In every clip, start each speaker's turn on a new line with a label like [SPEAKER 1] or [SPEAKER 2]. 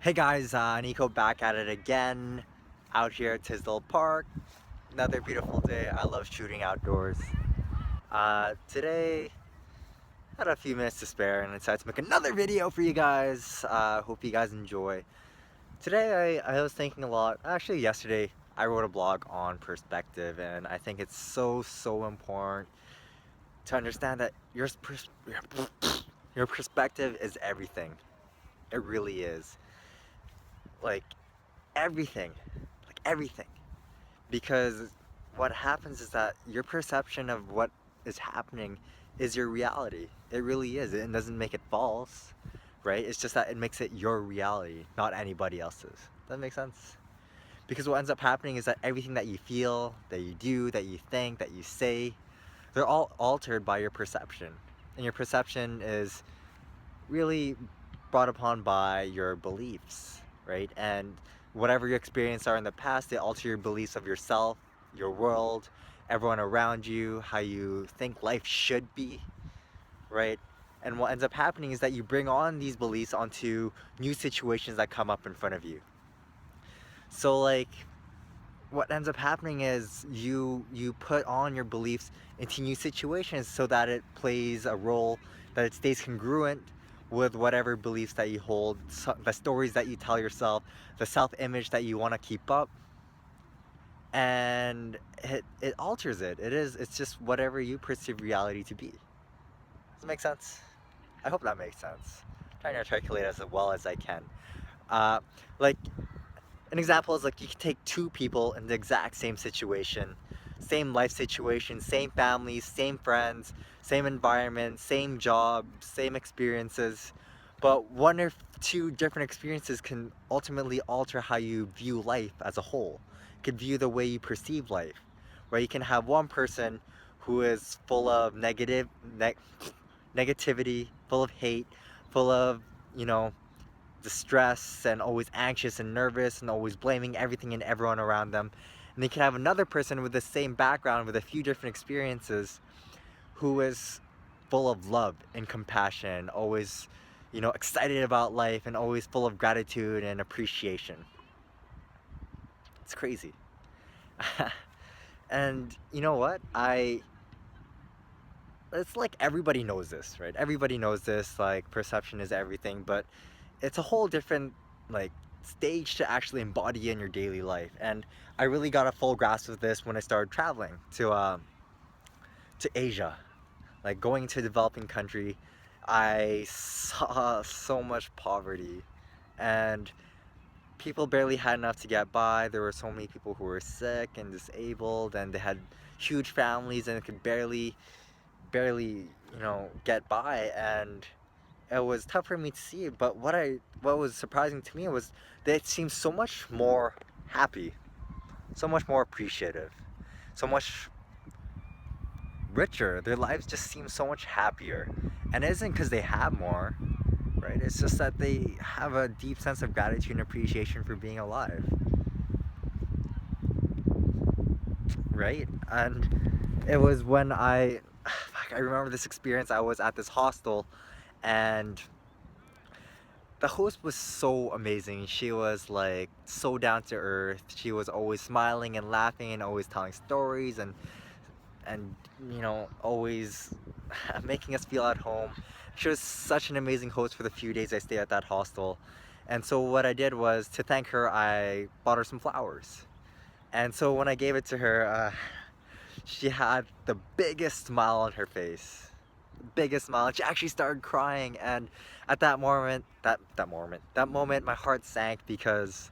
[SPEAKER 1] Hey guys, Nico back at it again, out here at Tisdale Park. Another beautiful day. I love shooting outdoors. Today, had a few minutes to spare and I decided to make another video for you guys. Hope you guys enjoy. Today, I was thinking a lot. Actually, yesterday, I wrote a blog on perspective, and I think it's so important to understand that your perspective is everything. It really is. Like, everything. Like, everything. Because what happens is that your perception of what is happening is your reality. It really is. It doesn't make it false, right? It's just that it makes it your reality, not anybody else's. Does that make sense? Because what ends up happening is that everything that you feel, that you do, that you think, that you say, they're all altered by your perception. And your perception is really brought upon by your beliefs, right? And whatever your experiences are in the past, they alter your beliefs of yourself, your world, everyone around you, how you think life should be, right? And what ends up happening is that you bring on these beliefs onto new situations that come up in front of you. So like what ends up happening is you put on your beliefs into new situations so that it plays a role, that it stays congruent with whatever beliefs that you hold, the stories that you tell yourself, the self-image that you want to keep up, and it alters it. It's just whatever you perceive reality to be. Does it make sense? I hope that makes sense. I'm trying to articulate as well as I can. Uh, like an example is like you can take two people in the exact same situation, same life situation, same families, same friends, same environment, same job, same experiences, but one or two different experiences can ultimately alter how you view life as a whole. It could view the way you perceive life, where you can have one person who is full of negativity, full of hate, full of, you know, distress and always anxious and nervous and always blaming everything and everyone around them. And you can have another person with the same background with a few different experiences who is full of love and compassion, always, excited about life and always full of gratitude and appreciation. It's crazy. And you know what? It's like everybody knows this, right? Everybody knows this, like perception is everything, but it's a whole different like stage to actually embody in your daily life. And I really got a full grasp of this when I started traveling to Asia, like going to a developing country. I saw so much poverty, and people barely had enough to get by. There were so many people who were sick and disabled, and they had huge families and could barely get by. And it was tough for me to see, but what was surprising to me was they seemed so much more happy, so much more appreciative, so much richer. Their lives just seem so much happier. And it isn't because they have more, right? It's just that they have a deep sense of gratitude and appreciation for being alive, right? And it was when I remember this experience. I was at this hostel, and the host was so amazing. She was like so down to earth. She was always smiling and laughing and always telling stories and always making us feel at home. She was such an amazing host for the few days I stayed at that hostel. And so what I did was, to thank her, I bought her some flowers. And so when I gave it to her, she had the biggest smile on her face, biggest smile. And she actually started crying, and at that moment, my heart sank because,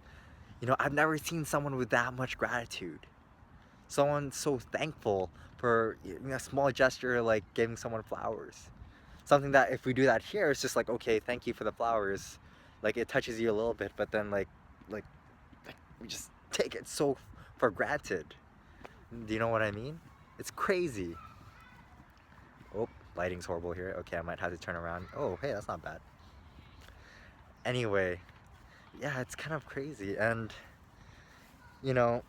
[SPEAKER 1] I've never seen someone with that much gratitude. Someone so thankful for a small gesture like giving someone flowers. Something that if we do that here, it's just like, okay, thank you for the flowers. Like it touches you a little bit, but then like we just take it so for granted. Do you know what I mean? It's crazy. Oh, lighting's horrible here. Okay, I might have to turn around. Oh, hey, that's not bad. Anyway, yeah, it's kind of crazy. And, you know,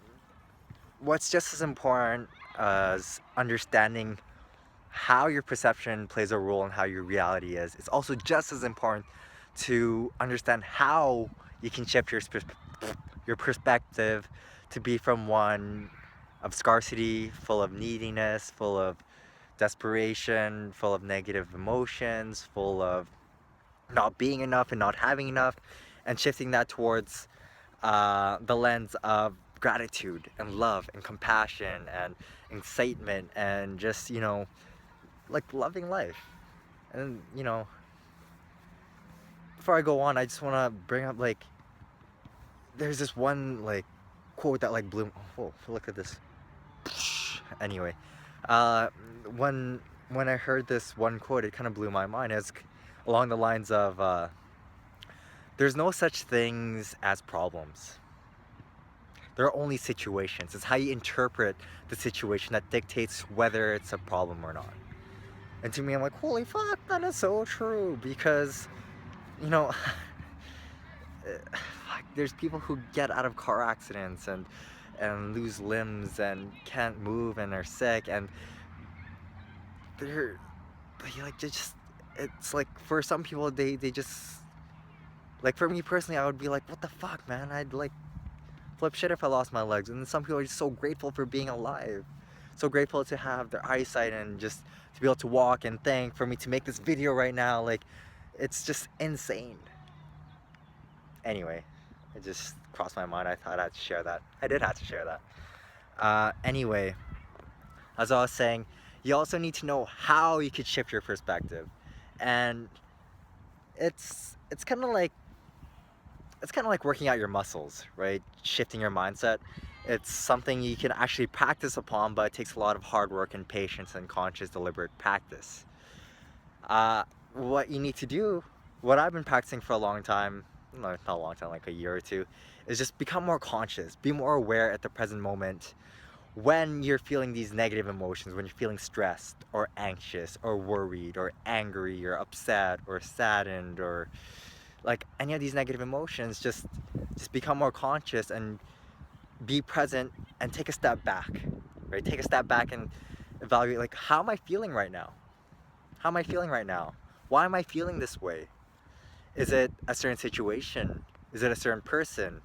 [SPEAKER 1] what's just as important as understanding how your perception plays a role in how your reality is, it's also just as important to understand how You can shift your perspective to be from one of scarcity, full of neediness, full of desperation, full of negative emotions, full of not being enough and not having enough, and shifting that towards the lens of gratitude and love and compassion and excitement and just, like loving life. And, before I go on, I just want to bring up, like, there's this one, like, quote that, like, blew, oh, look at this. Anyway, uh, when I heard this one quote, it kind of blew my mind. It's along the lines of, there's no such things as problems. There are only situations. It's how you interpret the situation that dictates whether it's a problem or not. And to me, I'm like, holy fuck, that is so true. Because, you know, there's people who get out of car accidents and lose limbs and can't move and are sick, and they're like, it's like, for some people, they just, like, for me personally, I would be like, what the fuck, man? I'd like flip shit if I lost my legs. And then some people are just so grateful for being alive, so grateful to have their eyesight and just to be able to walk, and thank for me to make this video right now. Like, it's just insane. Anyway, it just crossed my mind. I thought I'd share that. I did have to share that. Anyway, as I was saying, you also need to know how you could shift your perspective. And it's kind of like working out your muscles, right? Shifting your mindset. It's something you can actually practice upon, but it takes a lot of hard work and patience and conscious, deliberate practice. What you need to do, what I've been practicing for a long time, no, not a long time, like a year or two, is just become more conscious, be more aware at the present moment when you're feeling these negative emotions, when you're feeling stressed or anxious or worried or angry or upset or saddened or like any of these negative emotions. Just become more conscious and be present and take a step back, right? Take a step back and evaluate, like, how am I feeling right now? How am I feeling right now? Why am I feeling this way? Is it a certain situation? Is it a certain person?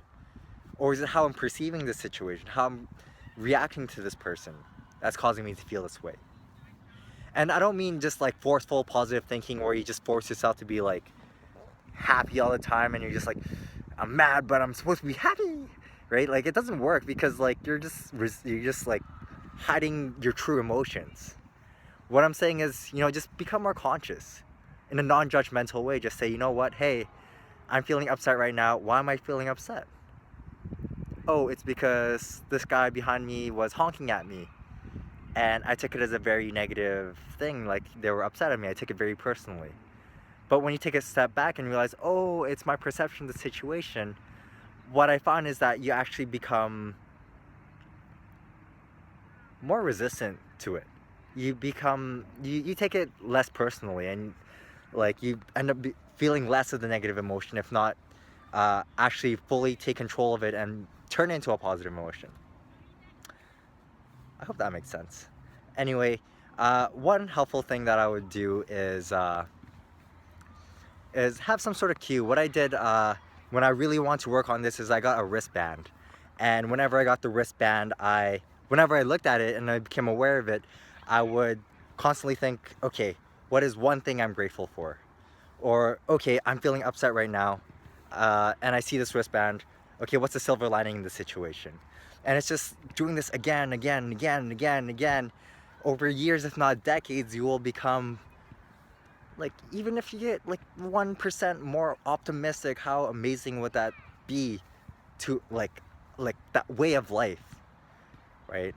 [SPEAKER 1] Or is it how I'm perceiving this situation? How I'm reacting to this person that's causing me to feel this way? And I don't mean just like forceful positive thinking where you just force yourself to be like happy all the time and you're just like, I'm mad but I'm supposed to be happy, right? Like, it doesn't work, because like you're just like hiding your true emotions. What I'm saying is, just become more conscious in a non-judgmental way. Just say, you know what, hey, I'm feeling upset right now. Why am I feeling upset? Oh, it's because this guy behind me was honking at me and I took it as a very negative thing, like they were upset at me. I took it very personally. But when you take a step back and realize, oh, it's my perception of the situation, what I find is that you actually become more resistant to it. You take it less personally, and like you end up feeling less of the negative emotion, if not actually fully take control of it and turn it into a positive emotion. I hope that makes sense. Anyway, one helpful thing that I would do is have some sort of cue. What I did when I really want to work on this is I got a wristband. And whenever I got the wristband, whenever I looked at it and I became aware of it, I would constantly think, okay, what is one thing I'm grateful for? Or, okay, I'm feeling upset right now, and I see this wristband. Okay, what's the silver lining in the situation? And it's just doing this again and again and again and again and again. Over years, if not decades, you will become, like, even if you get like 1% more optimistic, how amazing would that be to like that way of life, right?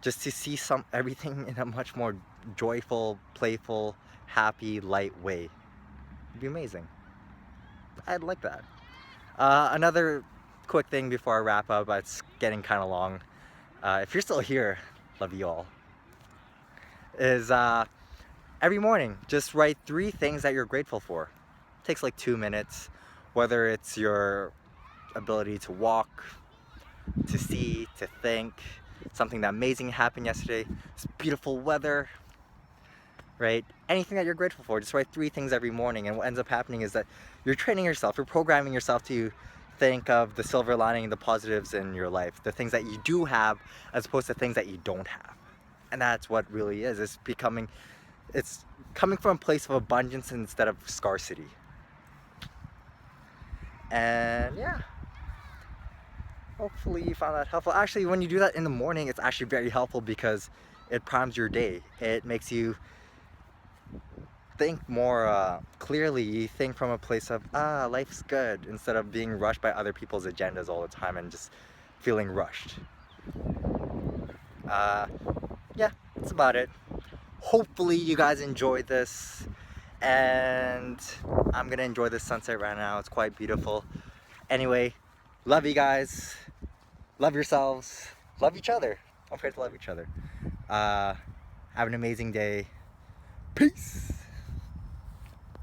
[SPEAKER 1] Just to see everything in a much more joyful, playful, happy, light way. It'd be amazing. I'd like that. Another quick thing before I wrap up, it's getting kind of long. If you're still here, love you all. Is every morning, just write 3 things that you're grateful for. It takes like 2 minutes, whether it's your ability to walk, to see, to think, something that amazing happened yesterday, it's beautiful weather, right? Anything that you're grateful for, just write 3 things every morning, and what ends up happening is that you're training yourself, you're programming yourself to think of the silver lining and the positives in your life, the things that you do have as opposed to things that you don't have. And that's what really is. It's coming from a place of abundance instead of scarcity. And yeah, hopefully you found that helpful. Actually, when you do that in the morning, it's actually very helpful because it primes your day. It makes you think more clearly. You think from a place of, life's good, instead of being rushed by other people's agendas all the time and just feeling rushed. Yeah, that's about it. Hopefully you guys enjoyed this, and I'm gonna enjoy this sunset right now. It's quite beautiful. Anyway, love you guys, love yourselves, love each other. Don't forget to love each other. Have an amazing day. Peace.